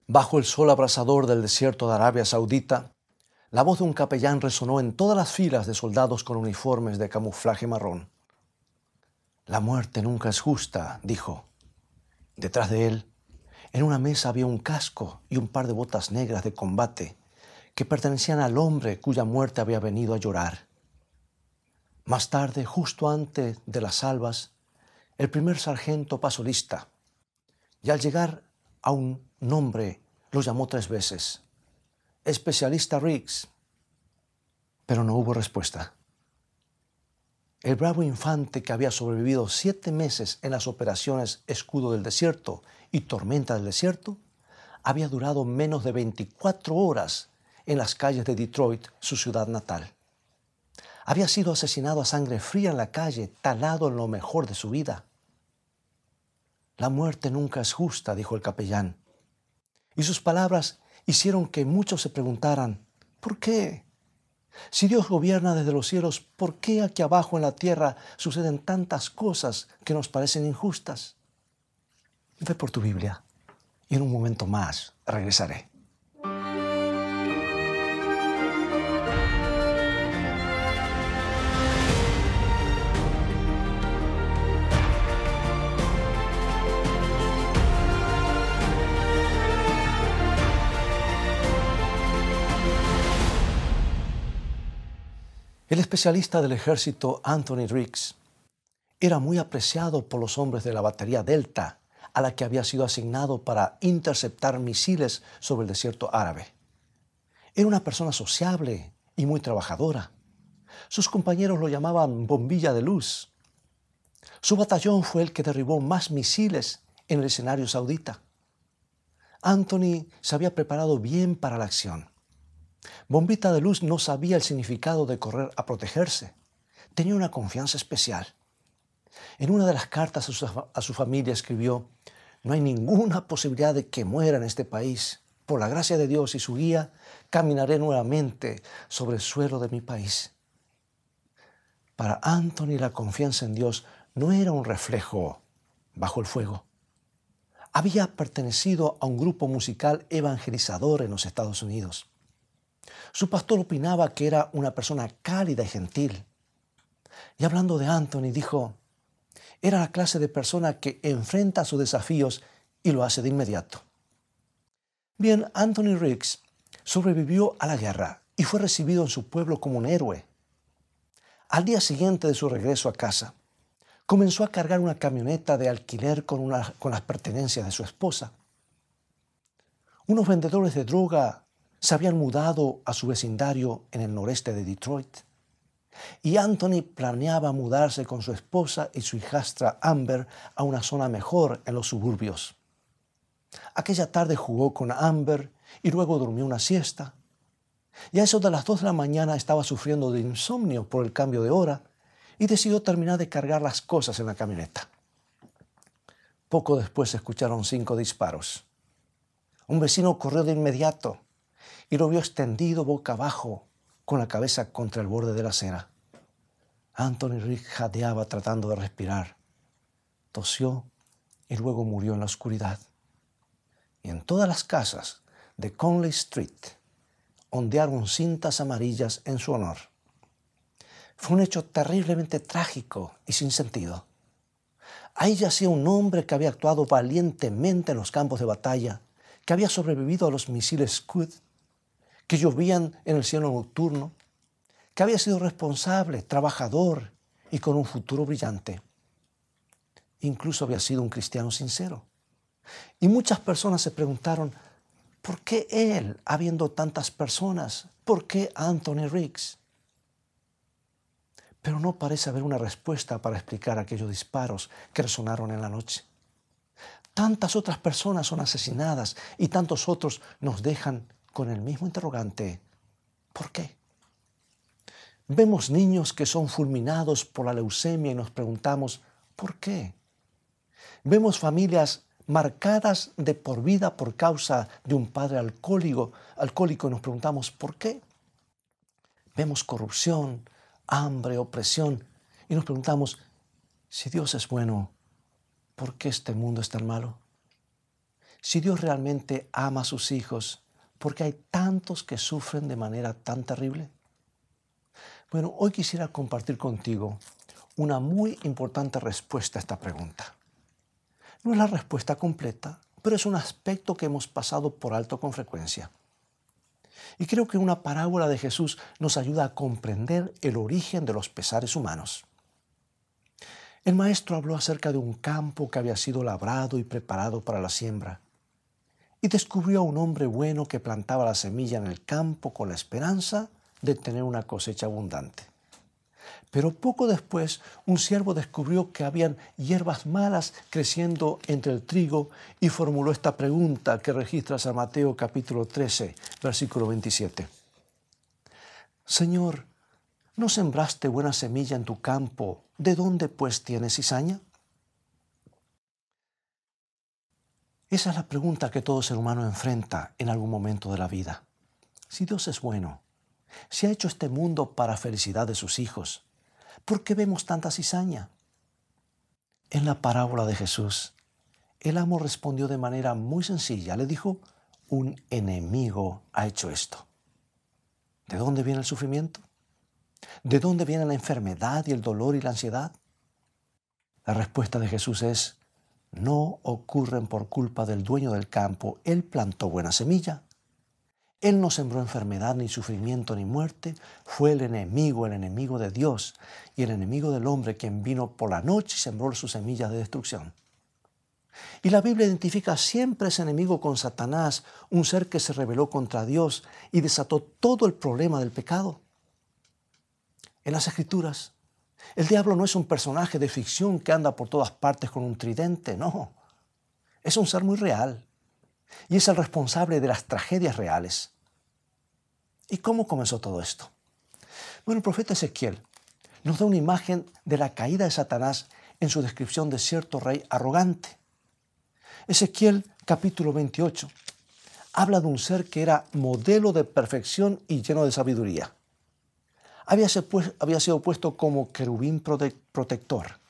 Bajo el sol abrasador del desierto de Arabia Saudita, la voz de un capellán resonó en todas las filas de soldados con uniformes de camuflaje marrón. La muerte nunca es justa, dijo. Detrás de él, en una mesa había un casco y un par de botas negras de combate que pertenecían al hombre cuya muerte había venido a llorar. Más tarde, justo antes de las salvas, el primer sargento pasó lista y al llegar a un nombre lo llamó 3 veces. Especialista Riggs. Pero no hubo respuesta. El bravo infante que había sobrevivido 7 meses en las operaciones Escudo del Desierto y Tormenta del Desierto, había durado menos de 24 horas en las calles de Detroit, su ciudad natal. Había sido asesinado a sangre fría en la calle, talado en lo mejor de su vida. La muerte nunca es justa, dijo el capellán. Y sus palabras hicieron que muchos se preguntaran, ¿por qué? Si Dios gobierna desde los cielos, ¿por qué aquí abajo en la tierra suceden tantas cosas que nos parecen injustas? Ve por tu Biblia y en un momento más regresaré. El especialista del ejército Anthony Riggs era muy apreciado por los hombres de la batería Delta, a la que había sido asignado para interceptar misiles sobre el desierto árabe. Era una persona sociable y muy trabajadora. Sus compañeros lo llamaban bombilla de luz. Su batallón fue el que derribó más misiles en el escenario saudita. Anthony se había preparado bien para la acción. Bombita de luz no sabía el significado de correr a protegerse. Tenía una confianza especial. En una de las cartas a su familia escribió: no hay ninguna posibilidad de que muera en este país. Por la gracia de Dios y su guía, caminaré nuevamente sobre el suelo de mi país. Para Anthony, la confianza en Dios no era un reflejo bajo el fuego. Había pertenecido a un grupo musical evangelizador en los Estados Unidos. Su pastor opinaba que era una persona cálida y gentil. Y hablando de Anthony, dijo: era la clase de persona que enfrenta sus desafíos y lo hace de inmediato. Bien, Anthony Riggs sobrevivió a la guerra y fue recibido en su pueblo como un héroe. Al día siguiente de su regreso a casa, comenzó a cargar una camioneta de alquiler con las pertenencias de su esposa. Unos vendedores de droga se habían mudado a su vecindario en el noreste de Detroit. Y Anthony planeaba mudarse con su esposa y su hijastra Amber a una zona mejor en los suburbios. Aquella tarde jugó con Amber y luego durmió una siesta. Y a eso de las 2 de la mañana estaba sufriendo de insomnio por el cambio de hora y decidió terminar de cargar las cosas en la camioneta. Poco después se escucharon 5 disparos. Un vecino corrió de inmediato y lo vio extendido boca abajo con la cabeza contra el borde de la acera. Anthony Riggs jadeaba tratando de respirar. Tosió y luego murió en la oscuridad. Y en todas las casas de Conley Street ondearon cintas amarillas en su honor. Fue un hecho terriblemente trágico y sin sentido. Ahí yacía un hombre que había actuado valientemente en los campos de batalla, que había sobrevivido a los misiles Scud, que llovían en el cielo nocturno, que había sido responsable, trabajador y con un futuro brillante. Incluso había sido un cristiano sincero. Y muchas personas se preguntaron, ¿por qué él, habiendo tantas personas? ¿Por qué Anthony Riggs? Pero no parece haber una respuesta para explicar aquellos disparos que resonaron en la noche. Tantas otras personas son asesinadas y tantos otros nos dejan con el mismo interrogante. ¿Por qué? Vemos niños que son fulminados por la leucemia y nos preguntamos, ¿por qué? Vemos familias marcadas de por vida por causa de un padre alcohólico y nos preguntamos, ¿por qué? Vemos corrupción, hambre, opresión y nos preguntamos, si Dios es bueno, ¿por qué este mundo es tan malo? Si Dios realmente ama a sus hijos, ¿por qué hay tantos que sufren de manera tan terrible? Bueno, hoy quisiera compartir contigo una muy importante respuesta a esta pregunta. No es la respuesta completa, pero es un aspecto que hemos pasado por alto con frecuencia. Y creo que una parábola de Jesús nos ayuda a comprender el origen de los pesares humanos. El maestro habló acerca de un campo que había sido labrado y preparado para la siembra, y descubrió a un hombre bueno que plantaba la semilla en el campo con la esperanza de tener una cosecha abundante. Pero poco después, un siervo descubrió que habían hierbas malas creciendo entre el trigo y formuló esta pregunta que registra San Mateo capítulo 13, versículo 27. Señor, ¿no sembraste buena semilla en tu campo? ¿De dónde pues tienes cizaña? Esa es la pregunta que todo ser humano enfrenta en algún momento de la vida. Si Dios es bueno, si ha hecho este mundo para felicidad de sus hijos, ¿por qué vemos tanta cizaña? En la parábola de Jesús, el amo respondió de manera muy sencilla. Le dijo, un enemigo ha hecho esto. ¿De dónde viene el sufrimiento? ¿De dónde viene la enfermedad y el dolor y la ansiedad? La respuesta de Jesús es, no ocurren por culpa del dueño del campo. Él plantó buena semilla. Él no sembró enfermedad, ni sufrimiento, ni muerte. Fue el enemigo de Dios y el enemigo del hombre quien vino por la noche y sembró sus semillas de destrucción. Y la Biblia identifica siempre ese enemigo con Satanás, un ser que se rebeló contra Dios y desató todo el problema del pecado. En las Escrituras, el diablo no es un personaje de ficción que anda por todas partes con un tridente, no. Es un ser muy real y es el responsable de las tragedias reales. ¿Y cómo comenzó todo esto? Bueno, el profeta Ezequiel nos da una imagen de la caída de Satanás en su descripción de cierto rey arrogante. Ezequiel capítulo 28 habla de un ser que era modelo de perfección y lleno de sabiduría. Había sido puesto como querubín protector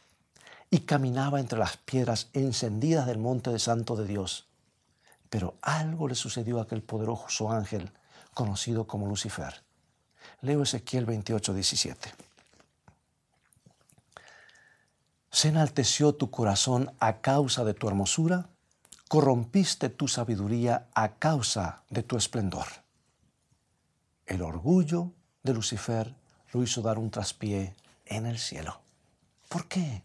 y caminaba entre las piedras encendidas del monte santo de Dios. Pero algo le sucedió a aquel poderoso ángel conocido como Lucifer. Leo Ezequiel 28, 17. ¿Se enalteció tu corazón a causa de tu hermosura? ¿Corrompiste tu sabiduría a causa de tu esplendor? El orgullo de Lucifer lo hizo dar un traspié en el cielo. ¿Por qué?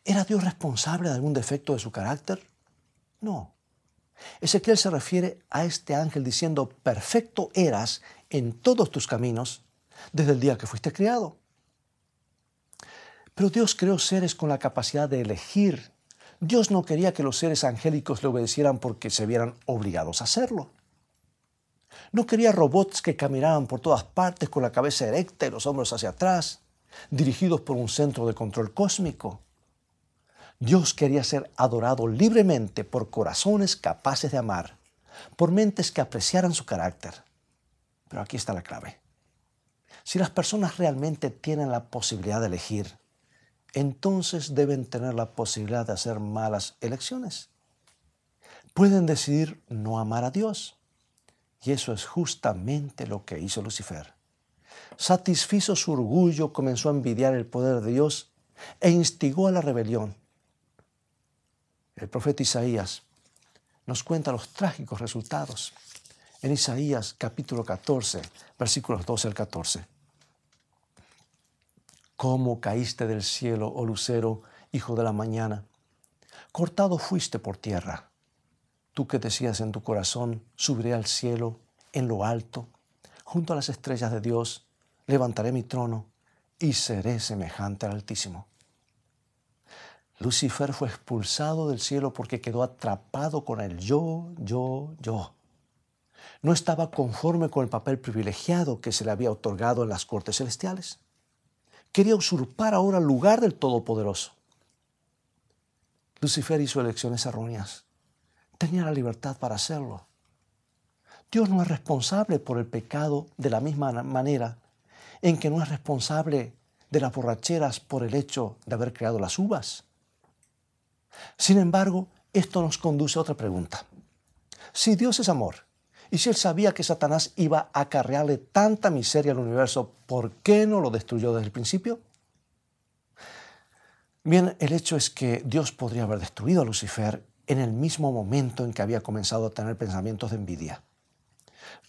¿Era Dios responsable de algún defecto de su carácter? No. Ezequiel se refiere a este ángel diciendo, perfecto eras en todos tus caminos desde el día que fuiste creado. Pero Dios creó seres con la capacidad de elegir. Dios no quería que los seres angélicos le obedecieran porque se vieran obligados a hacerlo. No quería robots que caminaran por todas partes con la cabeza erecta y los hombros hacia atrás, dirigidos por un centro de control cósmico. Dios quería ser adorado libremente por corazones capaces de amar, por mentes que apreciaran su carácter. Pero aquí está la clave. Si las personas realmente tienen la posibilidad de elegir, entonces deben tener la posibilidad de hacer malas elecciones. Pueden decidir no amar a Dios. Y eso es justamente lo que hizo Lucifer. Satisfizo su orgullo, comenzó a envidiar el poder de Dios e instigó a la rebelión. El profeta Isaías nos cuenta los trágicos resultados. En Isaías capítulo 14, versículos 12 al 14. ¿Cómo caíste del cielo, oh lucero, hijo de la mañana? Cortado fuiste por tierra. Tú que decías en tu corazón, subiré al cielo, en lo alto, junto a las estrellas de Dios, levantaré mi trono y seré semejante al Altísimo. Lucifer fue expulsado del cielo porque quedó atrapado con el yo. No estaba conforme con el papel privilegiado que se le había otorgado en las cortes celestiales. Quería usurpar ahora el lugar del Todopoderoso. Lucifer hizo elecciones erróneas. Tenía la libertad para hacerlo. Dios no es responsable por el pecado de la misma manera en que no es responsable de las borracheras por el hecho de haber creado las uvas. Sin embargo, esto nos conduce a otra pregunta. Si Dios es amor, y si Él sabía que Satanás iba a acarrearle tanta miseria al universo, ¿por qué no lo destruyó desde el principio? Bien, el hecho es que Dios podría haber destruido a Lucifer en el mismo momento en que había comenzado a tener pensamientos de envidia.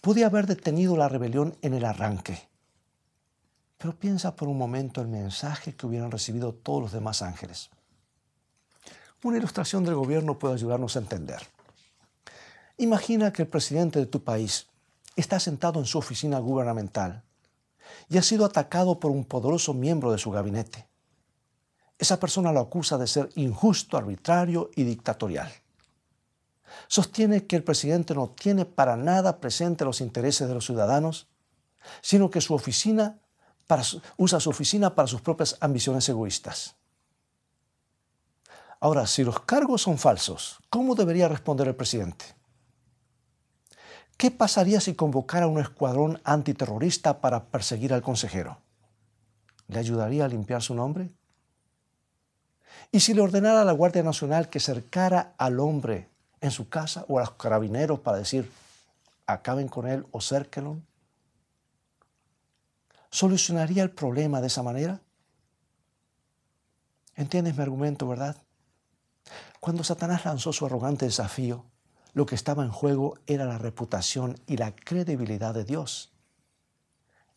Podía haber detenido la rebelión en el arranque. Pero piensa por un momento el mensaje que hubieran recibido todos los demás ángeles. Una ilustración del gobierno puede ayudarnos a entender. Imagina que el presidente de tu país está sentado en su oficina gubernamental y ha sido atacado por un poderoso miembro de su gabinete. Esa persona lo acusa de ser injusto, arbitrario y dictatorial. Sostiene que el presidente no tiene para nada presente los intereses de los ciudadanos, sino que usa su oficina para sus propias ambiciones egoístas. Ahora, si los cargos son falsos, ¿cómo debería responder el presidente? ¿Qué pasaría si convocara un escuadrón antiterrorista para perseguir al consejero? ¿Le ayudaría a limpiar su nombre? ¿Y si le ordenara a la Guardia Nacional que cercara al hombre en su casa o a los carabineros para decir, acaben con él o cérquenlo? ¿Solucionaría el problema de esa manera? ¿Entiendes mi argumento, verdad? Cuando Satanás lanzó su arrogante desafío, lo que estaba en juego era la reputación y la credibilidad de Dios.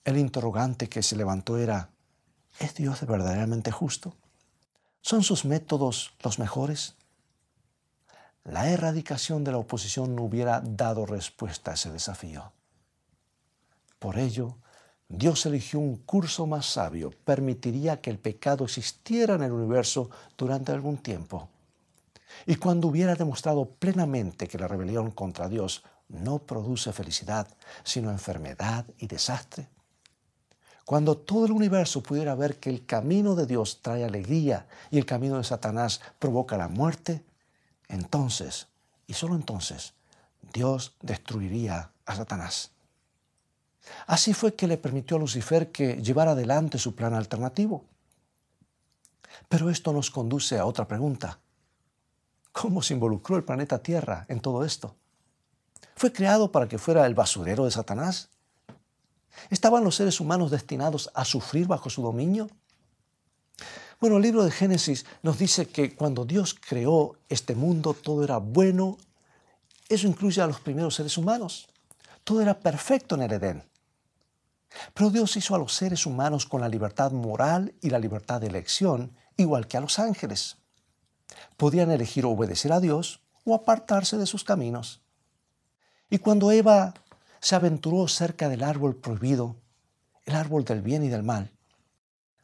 El interrogante que se levantó era, ¿es Dios verdaderamente justo? ¿Son sus métodos los mejores? La erradicación de la oposición no hubiera dado respuesta a ese desafío. Por ello, Dios eligió un curso más sabio, permitiría que el pecado existiera en el universo durante algún tiempo. Y cuando hubiera demostrado plenamente que la rebelión contra Dios no produce felicidad, sino enfermedad y desastre, cuando todo el universo pudiera ver que el camino de Dios trae alegría y el camino de Satanás provoca la muerte, entonces, y solo entonces, Dios destruiría a Satanás. Así fue que le permitió a Lucifer que llevara adelante su plan alternativo. Pero esto nos conduce a otra pregunta. ¿Cómo se involucró el planeta Tierra en todo esto? ¿Fue creado para que fuera el basurero de Satanás? ¿Estaban los seres humanos destinados a sufrir bajo su dominio? Bueno, el libro de Génesis nos dice que cuando Dios creó este mundo, todo era bueno. Eso incluye a los primeros seres humanos. Todo era perfecto en el Edén. Pero Dios hizo a los seres humanos con la libertad moral y la libertad de elección, igual que a los ángeles. Podían elegir obedecer a Dios o apartarse de sus caminos. Y cuando Eva se aventuró cerca del árbol prohibido, el árbol del bien y del mal,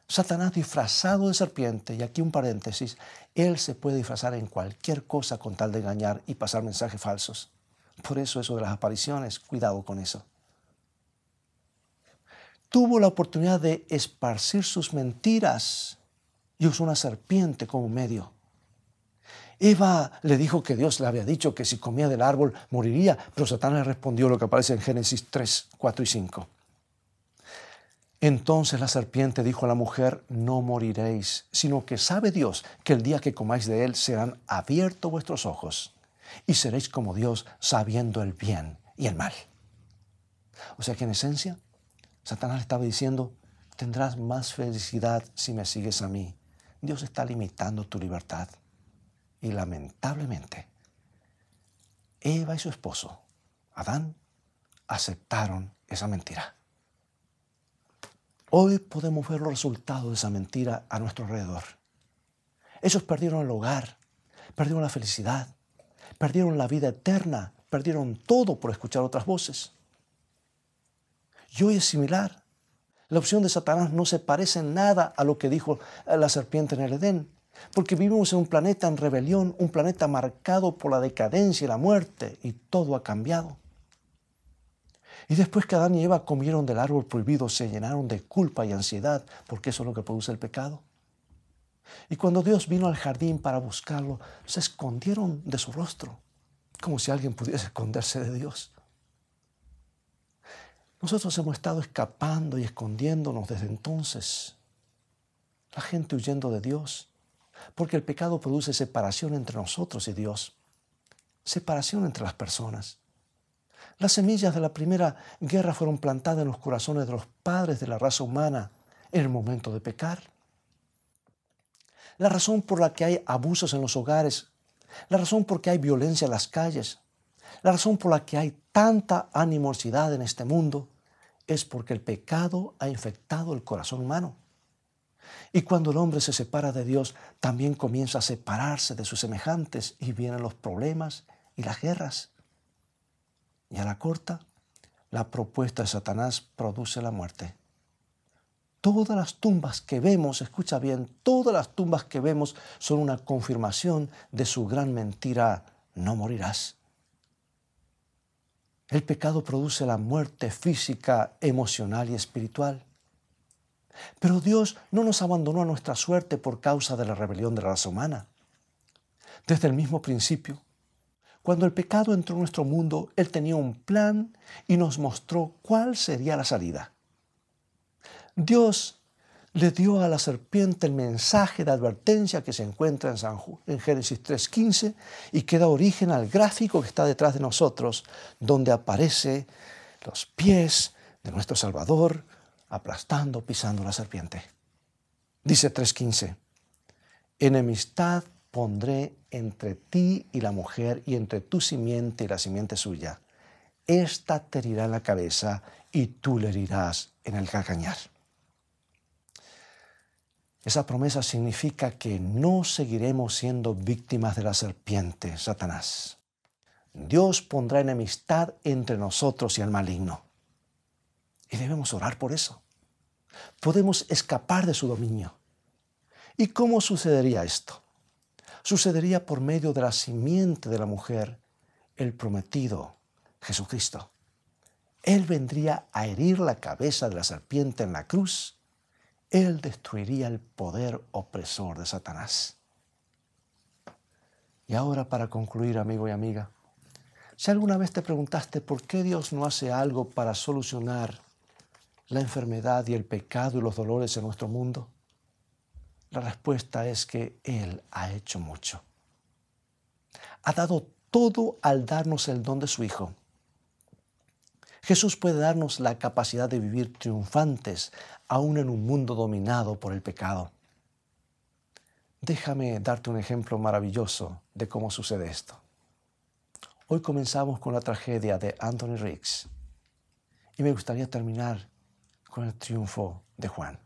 Satanás disfrazado de serpiente, y aquí un paréntesis, él se puede disfrazar en cualquier cosa con tal de engañar y pasar mensajes falsos. Por eso de las apariciones, cuidado con eso. Tuvo la oportunidad de esparcir sus mentiras y usó una serpiente como medio. Eva le dijo que Dios le había dicho que si comía del árbol moriría, pero Satanás le respondió lo que aparece en Génesis 3, 4 y 5. Entonces la serpiente dijo a la mujer, no moriréis, sino que sabe Dios que el día que comáis de él serán abiertos vuestros ojos y seréis como Dios sabiendo el bien y el mal. O sea que en esencia, Satanás le estaba diciendo, tendrás más felicidad si me sigues a mí. Dios está limitando tu libertad. Y lamentablemente, Eva y su esposo, Adán, aceptaron esa mentira. Hoy podemos ver los resultados de esa mentira a nuestro alrededor. Ellos perdieron el hogar, perdieron la felicidad, perdieron la vida eterna, perdieron todo por escuchar otras voces. Y hoy es similar. La opción de Satanás no se parece en nada a lo que dijo la serpiente en el Edén, porque vivimos en un planeta en rebelión, un planeta marcado por la decadencia y la muerte, y todo ha cambiado. Y después que Adán y Eva comieron del árbol prohibido, se llenaron de culpa y ansiedad, porque eso es lo que produce el pecado. Y cuando Dios vino al jardín para buscarlo, se escondieron de su rostro, como si alguien pudiese esconderse de Dios. Nosotros hemos estado escapando y escondiéndonos desde entonces. La gente huyendo de Dios, porque el pecado produce separación entre nosotros y Dios, separación entre las personas. Las semillas de la primera guerra fueron plantadas en los corazones de los padres de la raza humana en el momento de pecar. La razón por la que hay abusos en los hogares, la razón por la que hay violencia en las calles, la razón por la que hay tanta animosidad en este mundo es porque el pecado ha infectado el corazón humano. Y cuando el hombre se separa de Dios, también comienza a separarse de sus semejantes y vienen los problemas y las guerras. Y a la corta, la propuesta de Satanás produce la muerte. Todas las tumbas que vemos, escucha bien, todas las tumbas que vemos son una confirmación de su gran mentira: no morirás. El pecado produce la muerte física, emocional y espiritual. Pero Dios no nos abandonó a nuestra suerte por causa de la rebelión de la raza humana. Desde el mismo principio, cuando el pecado entró en nuestro mundo, Él tenía un plan y nos mostró cuál sería la salida. Dios le dio a la serpiente el mensaje de advertencia que se encuentra en Génesis 3:15 y que da origen al gráfico que está detrás de nosotros, donde aparece los pies de nuestro Salvador aplastando, pisando la serpiente. Dice 3:15, enemistad pondré entre ti y la mujer y entre tu simiente y la simiente suya. Esta te herirá en la cabeza y tú le herirás en el calcañar. Esa promesa significa que no seguiremos siendo víctimas de la serpiente, Satanás. Dios pondrá enemistad entre nosotros y el maligno. Y debemos orar por eso. Podemos escapar de su dominio. ¿Y cómo sucedería esto? Sucedería por medio de la simiente de la mujer, el prometido, Jesucristo. Él vendría a herir la cabeza de la serpiente en la cruz. Él destruiría el poder opresor de Satanás. Y ahora, para concluir, amigo y amiga, si alguna vez te preguntaste por qué Dios no hace algo para solucionar la enfermedad y el pecado y los dolores en nuestro mundo, la respuesta es que Él ha hecho mucho. Ha dado todo al darnos el don de su Hijo. Jesús puede darnos la capacidad de vivir triunfantes aún en un mundo dominado por el pecado. Déjame darte un ejemplo maravilloso de cómo sucede esto. Hoy comenzamos con la tragedia de Anthony Riggs y me gustaría terminar con el triunfo de Juan.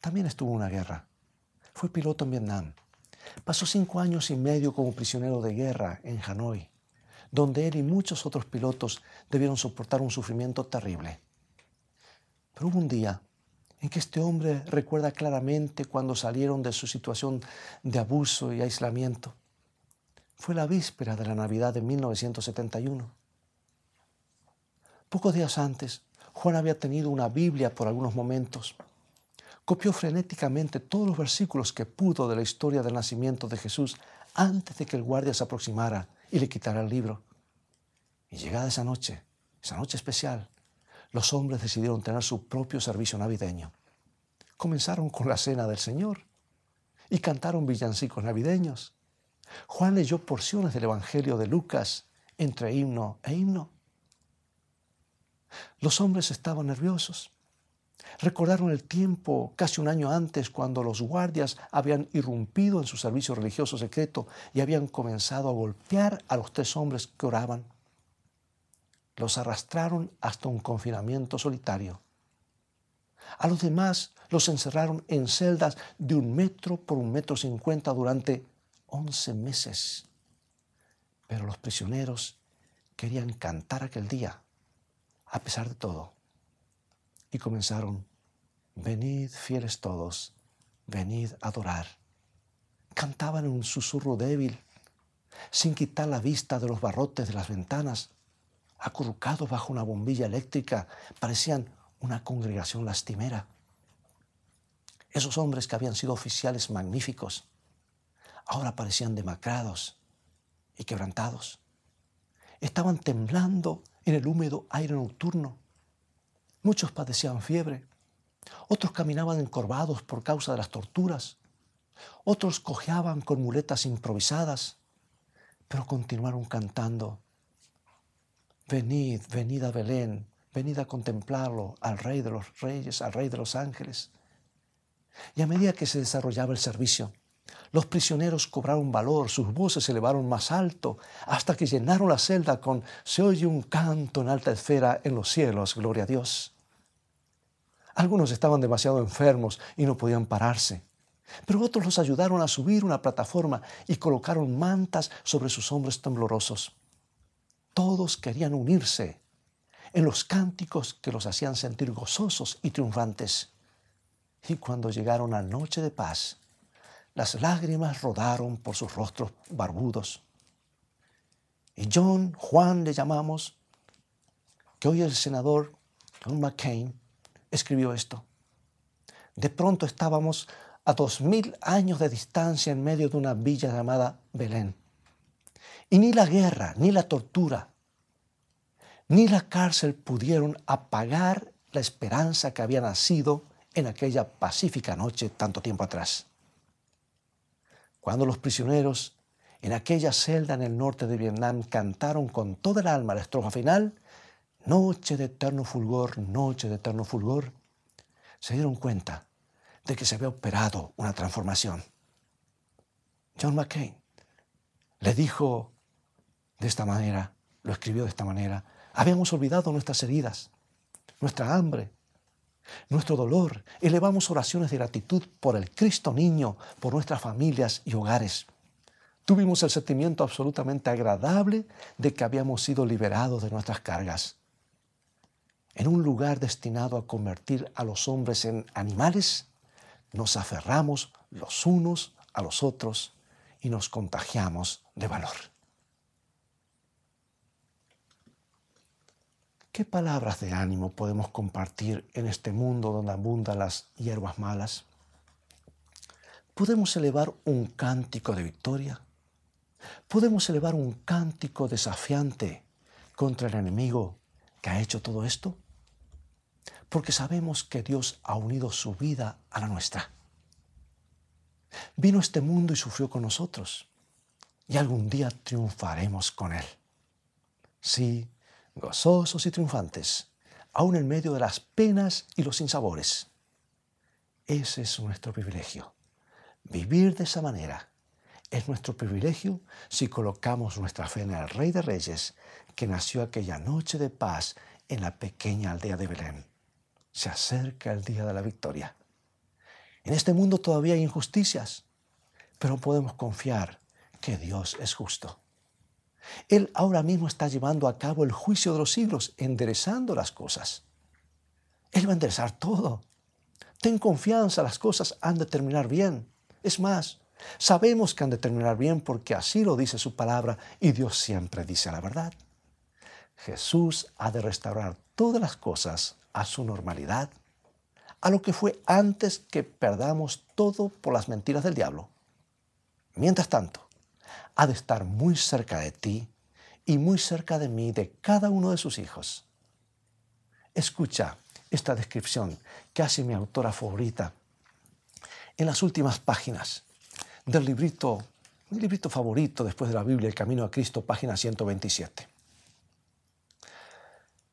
También estuvo en una guerra. Fue piloto en Vietnam. Pasó 5 años y medio como prisionero de guerra en Hanoi, donde él y muchos otros pilotos debieron soportar un sufrimiento terrible. Pero hubo un día en que este hombre recuerda claramente cuando salieron de su situación de abuso y aislamiento. Fue la víspera de la Navidad de 1971. Pocos días antes, Juan había tenido una Biblia por algunos momentos. Copió frenéticamente todos los versículos que pudo de la historia del nacimiento de Jesús antes de que el guardia se aproximara y le quitara el libro. Y llegada esa noche especial, los hombres decidieron tener su propio servicio navideño. Comenzaron con la cena del Señor y cantaron villancicos navideños. Juan leyó porciones del Evangelio de Lucas entre himno e himno. Los hombres estaban nerviosos. Recordaron el tiempo casi un año antes cuando los guardias habían irrumpido en su servicio religioso secreto y habían comenzado a golpear a los 3 hombres que oraban. Los arrastraron hasta un confinamiento solitario. A los demás los encerraron en celdas de 1 metro por 1,50 metros durante 11 meses. Pero los prisioneros querían cantar aquel día, a pesar de todo. Y comenzaron: venid fieles todos, venid a adorar. Cantaban en un susurro débil, sin quitar la vista de los barrotes de las ventanas. Acurrucados bajo una bombilla eléctrica, parecían una congregación lastimera. Esos hombres que habían sido oficiales magníficos, ahora parecían demacrados y quebrantados. Estaban temblando en el húmedo aire nocturno. Muchos padecían fiebre. Otros caminaban encorvados por causa de las torturas. Otros cojeaban con muletas improvisadas, pero continuaron cantando: venid, venid a Belén, venid a contemplarlo, al Rey de los Reyes, al Rey de los Ángeles. Y a medida que se desarrollaba el servicio, los prisioneros cobraron valor, sus voces se elevaron más alto, hasta que llenaron la celda con "se oye un canto en alta esfera en los cielos, gloria a Dios". Algunos estaban demasiado enfermos y no podían pararse, pero otros los ayudaron a subir una plataforma y colocaron mantas sobre sus hombros temblorosos. Todos querían unirse en los cánticos que los hacían sentir gozosos y triunfantes. Y cuando llegaron a noche de paz, las lágrimas rodaron por sus rostros barbudos. Y Juan le llamamos, que hoy el senador John McCain escribió esto. De pronto estábamos a 2000 años de distancia en medio de una villa llamada Belén. Y ni la guerra, ni la tortura, ni la cárcel pudieron apagar la esperanza que había nacido en aquella pacífica noche tanto tiempo atrás. Cuando los prisioneros en aquella celda en el norte de Vietnam cantaron con toda el alma la estrofa final, noche de eterno fulgor, se dieron cuenta de que se había operado una transformación. John McCain le dijo de esta manera, lo escribió de esta manera: habíamos olvidado nuestras heridas, nuestra hambre, nuestro dolor. Elevamos oraciones de gratitud por el Cristo niño, por nuestras familias y hogares. Tuvimos el sentimiento absolutamente agradable de que habíamos sido liberados de nuestras cargas. En un lugar destinado a convertir a los hombres en animales, nos aferramos los unos a los otros y nos contagiamos de valor. ¿Qué palabras de ánimo podemos compartir en este mundo donde abundan las hierbas malas? ¿Podemos elevar un cántico de victoria? ¿Podemos elevar un cántico desafiante contra el enemigo que ha hecho todo esto? Porque sabemos que Dios ha unido su vida a la nuestra. Vino a este mundo y sufrió con nosotros, y algún día triunfaremos con Él. Sí, gozosos y triunfantes, aún en medio de las penas y los sinsabores. Ese es nuestro privilegio. Vivir de esa manera es nuestro privilegio si colocamos nuestra fe en el Rey de Reyes, que nació aquella noche de paz en la pequeña aldea de Belén. Se acerca el día de la victoria. En este mundo todavía hay injusticias, pero podemos confiar que Dios es justo. Él ahora mismo está llevando a cabo el juicio de los siglos, enderezando las cosas. Él va a enderezar todo. Ten confianza, las cosas han de terminar bien. Es más, sabemos que han de terminar bien porque así lo dice su palabra y Dios siempre dice la verdad. Jesús ha de restaurar todas las cosas a su normalidad, a lo que fue antes que perdamos todo por las mentiras del diablo. Mientras tanto, ha de estar muy cerca de ti y muy cerca de mí, de cada uno de sus hijos. Escucha esta descripción que hace mi autora favorita en las últimas páginas del librito, mi librito favorito después de la Biblia, El Camino a Cristo, página 127.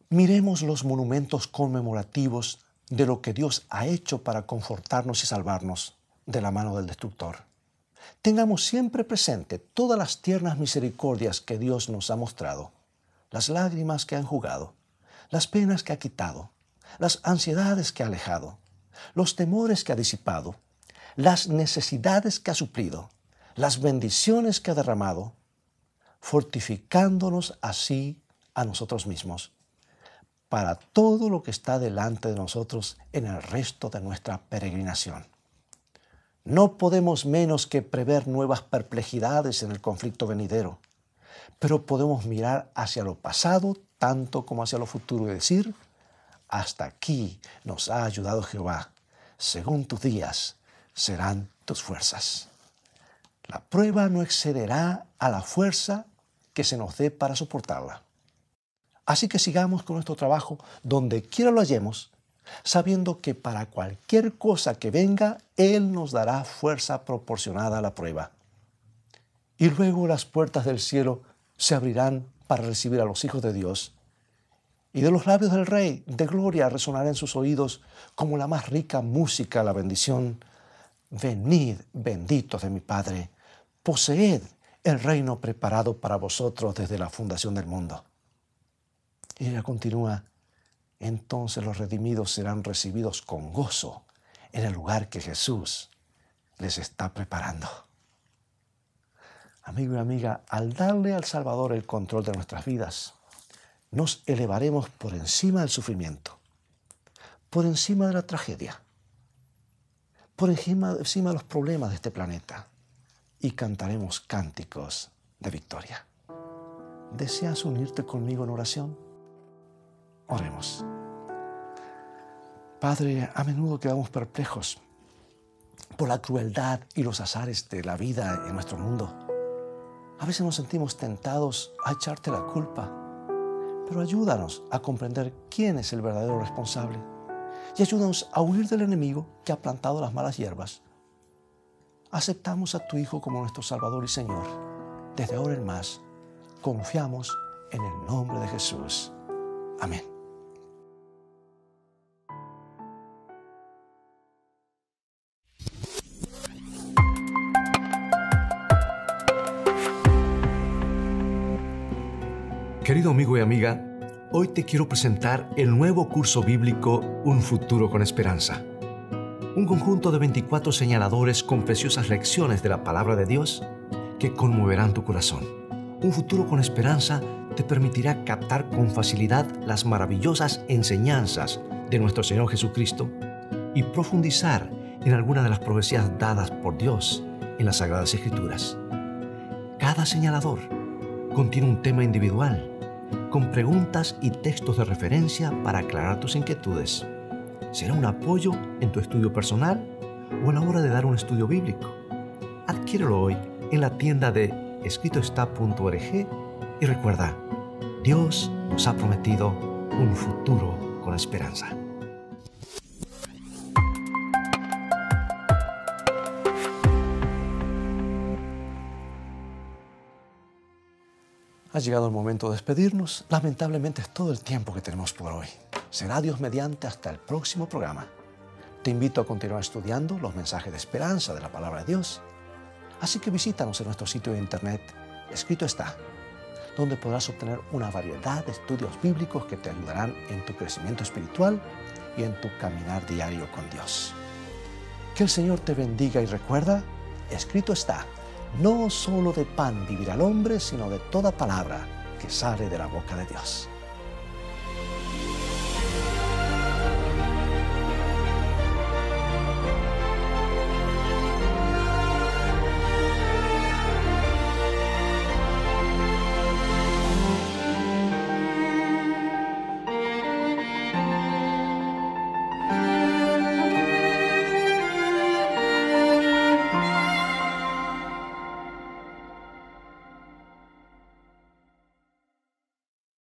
Miremos los monumentos conmemorativos de lo que Dios ha hecho para confortarnos y salvarnos de la mano del destructor. Tengamos siempre presente todas las tiernas misericordias que Dios nos ha mostrado, las lágrimas que ha enjugado, las penas que ha quitado, las ansiedades que ha alejado, los temores que ha disipado, las necesidades que ha suplido, las bendiciones que ha derramado, fortificándonos así a nosotros mismos, para todo lo que está delante de nosotros en el resto de nuestra peregrinación. No podemos menos que prever nuevas perplejidades en el conflicto venidero, pero podemos mirar hacia lo pasado tanto como hacia lo futuro y decir: hasta aquí nos ha ayudado Jehová, según tus días serán tus fuerzas. La prueba no excederá a la fuerza que se nos dé para soportarla. Así que sigamos con nuestro trabajo donde quiera lo hallemos, sabiendo que para cualquier cosa que venga, Él nos dará fuerza proporcionada a la prueba. Y luego las puertas del cielo se abrirán para recibir a los hijos de Dios Y de los labios del Rey de gloria resonará en sus oídos como la más rica música la bendición: venid, benditos de mi Padre, poseed el reino preparado para vosotros desde la fundación del mundo. Y ella continúa: entonces los redimidos serán recibidos con gozo en el lugar que Jesús les está preparando. Amigo y amiga, al darle al Salvador el control de nuestras vidas, nos elevaremos por encima del sufrimiento, por encima de la tragedia, por encima de los problemas de este planeta, y cantaremos cánticos de victoria. ¿Deseas unirte conmigo en oración? Oremos. Padre, a menudo quedamos perplejos por la crueldad y los azares de la vida en nuestro mundo. A veces nos sentimos tentados a echarte la culpa, pero ayúdanos a comprender quién es el verdadero responsable y ayúdanos a huir del enemigo que ha plantado las malas hierbas. Aceptamos a tu Hijo como nuestro Salvador y Señor. Desde ahora en más, confiamos en el nombre de Jesús. Amén. Querido amigo y amiga, hoy te quiero presentar el nuevo curso bíblico Un futuro con esperanza. Un conjunto de 24 señaladores con preciosas lecciones de la palabra de Dios que conmoverán tu corazón. Un futuro con esperanza te permitirá captar con facilidad las maravillosas enseñanzas de nuestro Señor Jesucristo y profundizar en alguna de las profecías dadas por Dios en las Sagradas Escrituras. Cada señalador contiene un tema individual, con preguntas y textos de referencia para aclarar tus inquietudes. Será un apoyo en tu estudio personal o a la hora de dar un estudio bíblico. Adquiérelo hoy en la tienda de escritoestá.org y recuerda, Dios nos ha prometido un futuro con esperanza. Ha llegado el momento de despedirnos. Lamentablemente es todo el tiempo que tenemos por hoy. Será Dios mediante hasta el próximo programa. Te invito a continuar estudiando los mensajes de esperanza de la palabra de Dios. Así que visítanos en nuestro sitio de internet, Escrito Está, donde podrás obtener una variedad de estudios bíblicos que te ayudarán en tu crecimiento espiritual y en tu caminar diario con Dios. Que el Señor te bendiga y recuerda, escrito está: no solo de pan vivirá el hombre, sino de toda palabra que sale de la boca de Dios.